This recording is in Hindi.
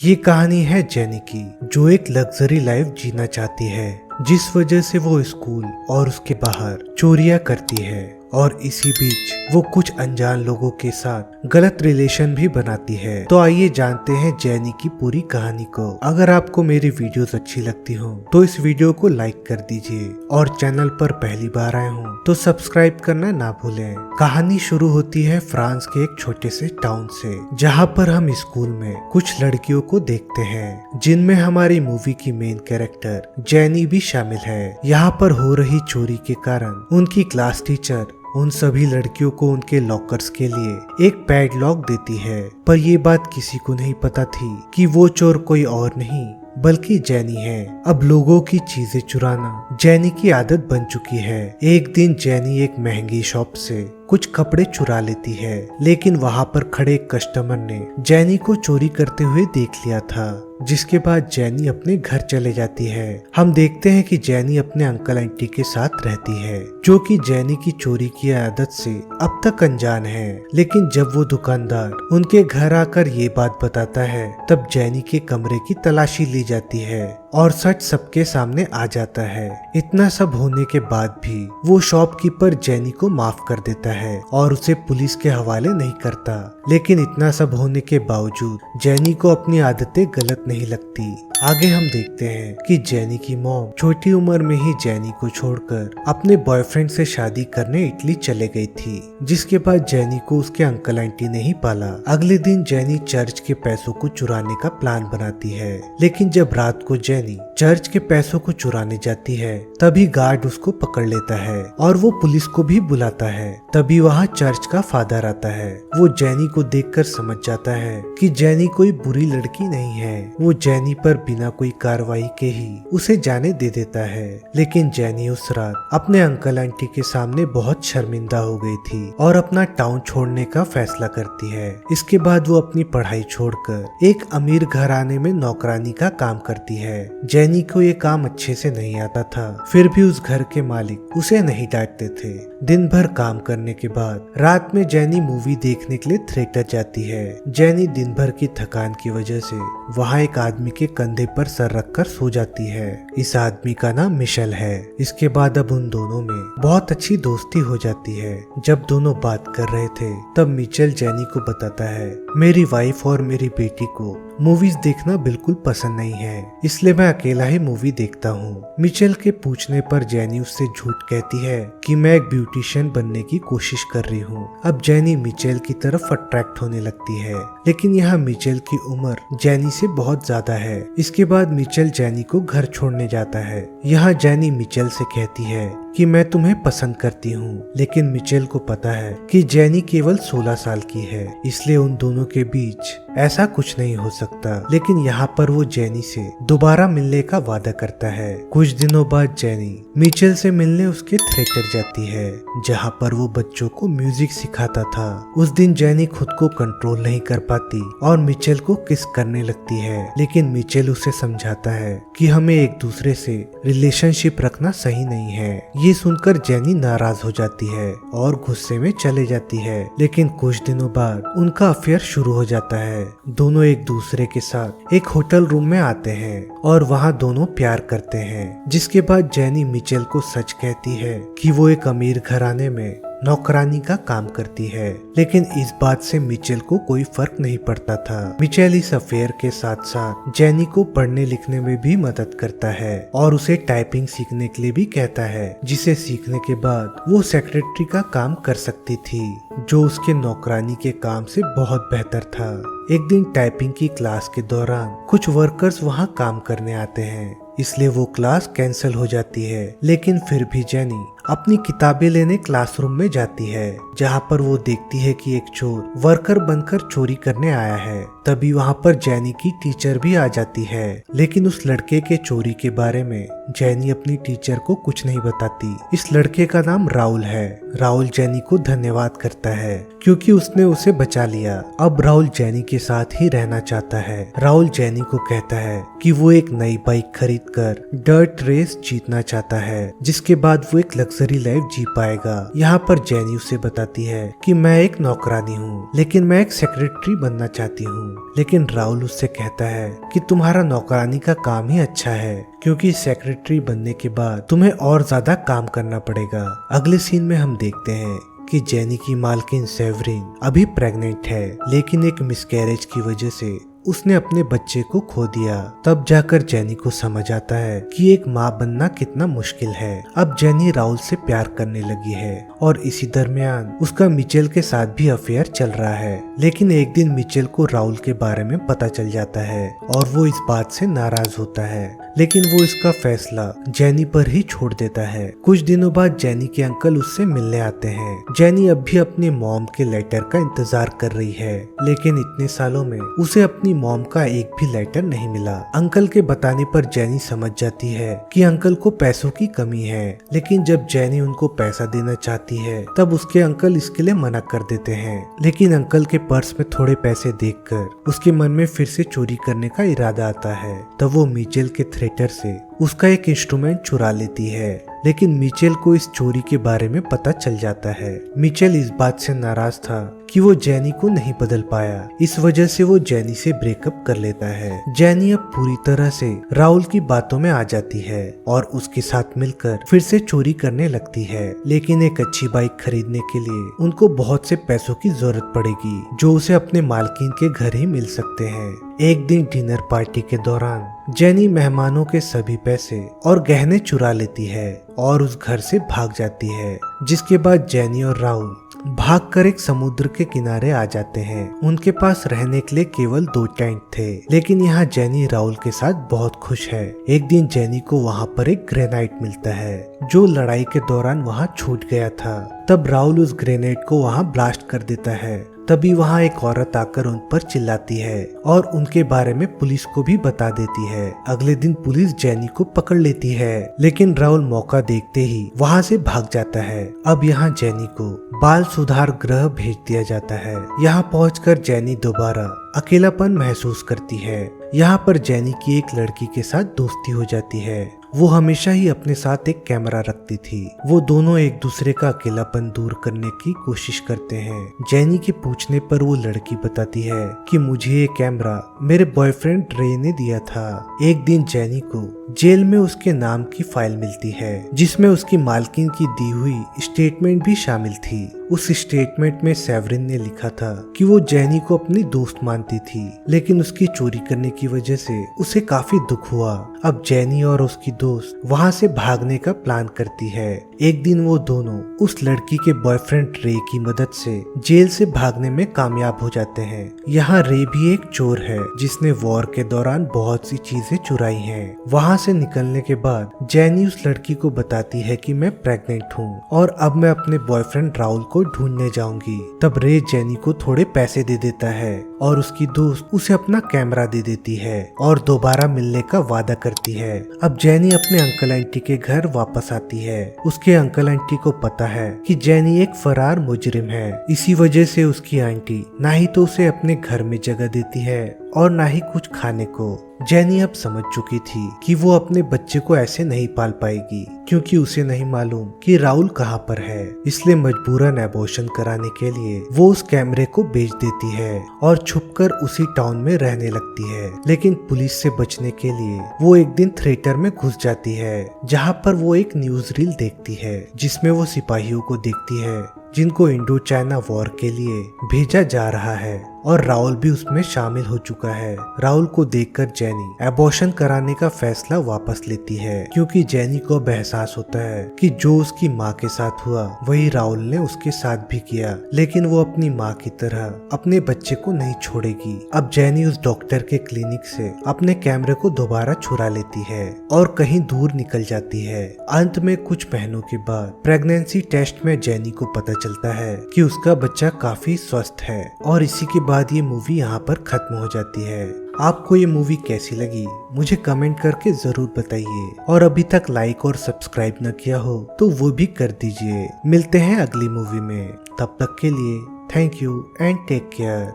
ये कहानी है जेनी की, जो एक लग्जरी लाइफ जीना चाहती है, जिस वजह से वो स्कूल और उसके बाहर चोरियां करती है और इसी बीच वो कुछ अनजान लोगों के साथ गलत रिलेशन भी बनाती है। तो आइए जानते हैं जेनी की पूरी कहानी को। अगर आपको मेरी वीडियोस अच्छी लगती हो तो इस वीडियो को लाइक कर दीजिए और चैनल पर पहली बार आए हो तो सब्सक्राइब करना ना भूलें। कहानी शुरू होती है फ्रांस के एक छोटे से टाउन से, जहाँ पर हम स्कूल में कुछ लड़कियों को देखते हैं, जिनमें हमारी मूवी की मेन कैरेक्टर जेनी भी शामिल है। यहाँ पर हो रही चोरी के कारण उनकी क्लास टीचर उन सभी लड़कियों को उनके लॉकर्स के लिए एक पैडलॉक देती है, पर ये बात किसी को नहीं पता थी कि वो चोर कोई और नहीं बल्कि जेनी है। अब लोगों की चीजें चुराना जेनी की आदत बन चुकी है। एक दिन जेनी एक महंगी शॉप से कुछ कपड़े चुरा लेती है, लेकिन वहाँ पर खड़े एक कस्टमर ने जेनी को चोरी करते हुए देख लिया था, जिसके बाद जेनी अपने घर चले जाती है। हम देखते हैं कि जेनी अपने अंकल आंटी के साथ रहती है, जो कि जेनी की चोरी की आदत से अब तक अनजान है। लेकिन जब वो दुकानदार उनके घर आकर ये बात बताता है, तब जेनी के कमरे की तलाशी ली जाती है और सच सबके सामने आ जाता है। इतना सब होने के बाद भी वो शॉपकीपर जेनी को माफ कर देता है और उसे पुलिस के हवाले नहीं करता। लेकिन इतना सब होने के बावजूद जेनी को अपनी आदतें गलत नहीं लगती। आगे हम देखते हैं कि जेनी की मॉम छोटी उम्र में ही जेनी को छोड़कर अपने बॉयफ्रेंड से शादी करने इटली चले गई थी, जिसके बाद जेनी को उसके अंकल आंटी ने ही पाला। अगले दिन जेनी चर्च के पैसों को चुराने का प्लान बनाती है, लेकिन जब रात को जेनी चर्च के पैसों को चुराने जाती है, तभी गार्ड उसको पकड़ लेता है और वो पुलिस को भी बुलाता है। तभी वहाँ चर्च का फादर आता है। वो जेनी को देखकर समझ जाता है कि जेनी कोई बुरी लड़की नहीं है। वो जेनी पर बिना कोई कार्रवाई के ही उसे जाने दे देता है। लेकिन जेनी उस रात अपने अंकल आंटी के सामने बहुत शर्मिंदा हो गई थी और अपना टाउन छोड़ने का फैसला करती है। इसके बाद वो अपनी पढ़ाई छोड़कर एक अमीर घराने में नौकरानी का काम करती है। जेनी को ये काम अच्छे से नहीं आता था, फिर भी उस घर के मालिक उसे नहीं डांटते थे। दिन भर काम करने के बाद रात में जेनी मूवी देखने के लिए थिएटर जाती है। जेनी दिन भर की थकान की वजह से वहाँ एक आदमी के कंधे पर सर रखकर सो जाती है। इस आदमी का नाम मिशेल है। इसके बाद अब उन दोनों में बहुत अच्छी दोस्ती हो जाती है। जब दोनों बात कर रहे थे, तब मिशेल जेनी को बताता है, मेरी वाइफ और मेरी बेटी को मूवीज देखना बिल्कुल पसंद नहीं है, इसलिए मैं अकेला ही मूवी देखता हूँ। मिशेल के पूछने पर जेनी उससे झूठ कहती है कि मैं एक ब्यूटिशियन बनने की कोशिश कर रही हूँ। अब जेनी मिशेल की तरफ अट्रैक्ट होने लगती है, लेकिन यहाँ मिशेल की उम्र जेनी से बहुत ज्यादा है। इसके बाद मिशेल जेनी को घर छोड़ने जाता है। यहाँ जेनी मिशेल से कहती है कि मैं तुम्हें पसंद करती हूँ, लेकिन मिशेल को पता है कि जेनी केवल 16 साल की है, इसलिए उन दोनों के बीच ऐसा कुछ नहीं हो सकता। लेकिन यहाँ पर वो जेनी से दोबारा मिलने का वादा करता है। कुछ दिनों बाद जेनी मिशेल से मिलने उसके थिएटर जाती है, जहाँ पर वो बच्चों को म्यूजिक सिखाता था। उस दिन जेनी खुद को कंट्रोल नहीं कर पाती और मिशेल को किस करने लगती है, लेकिन मिशेल उसे समझाता है कि हमें एक दूसरे से रिलेशनशिप रखना सही नहीं है। ये सुनकर जेनी नाराज हो जाती है और गुस्से में चले जाती है। लेकिन कुछ दिनों बाद उनका अफेयर शुरू हो जाता है। दोनों एक दूसरे के साथ एक होटल रूम में आते हैं और वहाँ दोनों प्यार करते हैं। जिसके बाद जेनी मिशेल को सच कहती है कि वो एक अमीर घराने में नौकरानी का काम करती है, लेकिन इस बात से मिशेल को कोई फर्क नहीं पड़ता था। मिशेल इस अफेयर के साथ साथ जेनी को पढ़ने लिखने में भी मदद करता है और उसे टाइपिंग सीखने के लिए भी कहता है, जिसे सीखने के बाद वो सेक्रेटरी का काम कर सकती थी, जो उसके नौकरानी के काम से बहुत बेहतर था। एक दिन टाइपिंग की क्लास के दौरान कुछ वर्कर्स वहाँ काम करने आते हैं, इसलिए वो क्लास कैंसिल हो जाती है। लेकिन फिर भी जेनी अपनी किताबें लेने क्लासरूम में जाती है, जहाँ पर वो देखती है कि एक चोर वर्कर बनकर चोरी करने आया है। तभी वहाँ पर जेनी की टीचर भी आ जाती है, लेकिन उस लड़के के चोरी के बारे में जेनी अपनी टीचर को कुछ नहीं बताती। इस लड़के का नाम राहुल है। राहुल जेनी को धन्यवाद करता है क्योंकि उसने उसे बचा लिया। अब राहुल जेनी के साथ ही रहना चाहता है। राहुल जेनी को कहता है कि वो एक नई बाइक खरीदकर डर्ट रेस जीतना चाहता है, जिसके बाद वो एक लग्जरी लाइफ जी पाएगा। यहाँ पर जेनी उसे बताती है कि मैं एक नौकरानी हूँ, लेकिन मैं एक सेक्रेटरी बनना चाहती हूँ। लेकिन राहुल उससे कहता है कि तुम्हारा नौकरानी का काम ही अच्छा है, क्योंकि सेक्रेटरी बनने के बाद तुम्हें और ज्यादा काम करना पड़ेगा। अगले सीन में हम देखते हैं कि जेनी की मालकिन सेवरिन अभी प्रेग्नेंट है, लेकिन एक मिसकैरेज की वजह से उसने अपने बच्चे को खो दिया। तब जाकर जेनी को समझ आता है कि एक माँ बनना कितना मुश्किल है। अब जेनी राहुल से प्यार करने लगी है और इसी दरमियान उसका मिचेल के साथ भी अफेयर चल रहा है। लेकिन एक दिन मिचेल को राहुल के बारे में पता चल जाता है और वो इस बात से नाराज होता है, लेकिन वो इसका फैसला जेनी पर ही छोड़ देता है। कुछ दिनों बाद जेनी के अंकल उससे मिलने आते हैं। जेनी अब भी अपने मॉम के लेटर का इंतजार कर रही है, लेकिन इतने सालों में उसे अपनी मॉम का एक भी लेटर नहीं मिला। अंकल के बताने पर जेनी समझ जाती है कि अंकल को पैसों की कमी है, लेकिन जब जेनी उनको पैसा देना चाहती है तब उसके अंकल इसके लिए मना कर देते हैं। लेकिन अंकल के पर्स में थोड़े पैसे देखकर उसके मन में फिर से चोरी करने का इरादा आता है। तब वो मिचेल के थ्रेटर से उसका एक इंस्ट्रूमेंट चुरा लेती है, लेकिन मिचेल को इस चोरी के बारे में पता चल जाता है। मिचेल इस बात से नाराज था कि वो जेनी को नहीं बदल पाया, इस वजह से वो जेनी से ब्रेकअप कर लेता है। जेनी अब पूरी तरह से राहुल की बातों में आ जाती है और उसके साथ मिलकर फिर से चोरी करने लगती है। लेकिन एक अच्छी बाइक खरीदने के लिए उनको बहुत से पैसों की जरूरत पड़ेगी, जो उसे अपने मालकिन के घर ही मिल सकते हैं। एक दिन डिनर पार्टी के दौरान जेनी मेहमानों के सभी पैसे और गहने चुरा लेती है और उस घर से भाग जाती है, जिसके बाद जेनी और राहुल भागकर एक समुद्र के किनारे आ जाते हैं। उनके पास रहने के लिए केवल 2 टेंट थे, लेकिन यहाँ जेनी राहुल के साथ बहुत खुश है। एक दिन जेनी को वहाँ पर एक ग्रेनाइट मिलता है, जो लड़ाई के दौरान वहाँ छूट गया था। तब राहुल उस ग्रेनेड को वहाँ ब्लास्ट कर देता है। तभी वहाँ एक औरत आकर उन पर चिल्लाती है और उनके बारे में पुलिस को भी बता देती है। अगले दिन पुलिस जेनी को पकड़ लेती है, लेकिन राहुल मौका देखते ही वहाँ से भाग जाता है। अब यहाँ जेनी को बाल सुधार गृह भेज दिया जाता है। यहाँ पहुंचकर जेनी दोबारा अकेलापन महसूस करती है। यहाँ पर जेनी की एक लड़की के साथ दोस्ती हो जाती है। वो हमेशा ही अपने साथ एक कैमरा रखती थी। वो दोनों एक दूसरे का अकेलापन दूर करने की कोशिश करते हैं। जेनी के पूछने पर वो लड़की बताती है कि मुझे ये कैमरा मेरे बॉयफ्रेंड रे ने दिया था। एक दिन जेनी को जेल में उसके नाम की फाइल मिलती है, जिसमें उसकी मालकिन की दी हुई स्टेटमेंट भी शामिल थी। उस स्टेटमेंट में सेवरिन ने लिखा था कि वो जेनी को अपनी दोस्त मानती थी, लेकिन उसकी चोरी करने की वजह से उसे काफी दुख हुआ। अब जेनी और उसकी दोस्त वहाँ से भागने का प्लान करती है। एक दिन वो दोनों उस लड़की के बॉयफ्रेंड रे की मदद से जेल से भागने में कामयाब हो जाते हैं। यहाँ रे भी एक चोर है, जिसने वॉर के दौरान बहुत सी चीजें चुराई हैं। वहाँ से निकलने के बाद जेनी उस लड़की को बताती है कि मैं प्रेग्नेंट हूँ और अब मैं अपने बॉयफ्रेंड राहुल को ढूंढने जाऊंगी। तब रे जेनी को थोड़े पैसे दे देता है और उसकी दोस्त उसे अपना कैमरा दे देती है और दोबारा मिलने का वादा करती है। अब जेनी अपने अंकल आंटी के घर वापस आती है। उसके अंकल आंटी को पता है कि जेनी एक फरार मुजरिम है। इसी वजह से उसकी आंटी ना ही तो उसे अपने घर में जगह देती है और ना ही कुछ खाने को। जेनी अब समझ चुकी थी कि वो अपने बच्चे को ऐसे नहीं पाल पाएगी, क्योंकि उसे नहीं मालूम कि राहुल कहाँ पर है। इसलिए मजबूरन एबॉर्शन कराने के लिए वो उस कैमरे को बेच देती है और छुपकर उसी टाउन में रहने लगती है। लेकिन पुलिस से बचने के लिए वो एक दिन थिएटर में घुस जाती है, जहाँ पर वो एक न्यूज रील देखती है, जिसमें वो सिपाहियों को देखती है जिनको इंडो चाइना वॉर के लिए भेजा जा रहा है और राहुल भी उसमें शामिल हो चुका है। राहुल को देखकर जेनी एबॉर्शन कराने का फैसला वापस लेती है, क्योंकि जेनी को अब एहसास होता है कि जो उसकी माँ के साथ हुआ वही राहुल ने उसके साथ भी किया, लेकिन वो अपनी माँ की तरह अपने बच्चे को नहीं छोड़ेगी। अब जेनी उस डॉक्टर के क्लिनिक से अपने कैमरे को दोबारा चुरा लेती है और कहीं दूर निकल जाती है। अंत में कुछ महीनों के बाद प्रेगनेंसी टेस्ट में जेनी को पता चलता है कि उसका बच्चा काफी स्वस्थ है और इसी के बाद ये मूवी यहाँ पर खत्म हो जाती है। आपको ये मूवी कैसी लगी मुझे कमेंट करके जरूर बताइए, और अभी तक लाइक और सब्सक्राइब न किया हो तो वो भी कर दीजिए। मिलते हैं अगली मूवी में, तब तक के लिए thank you and take care.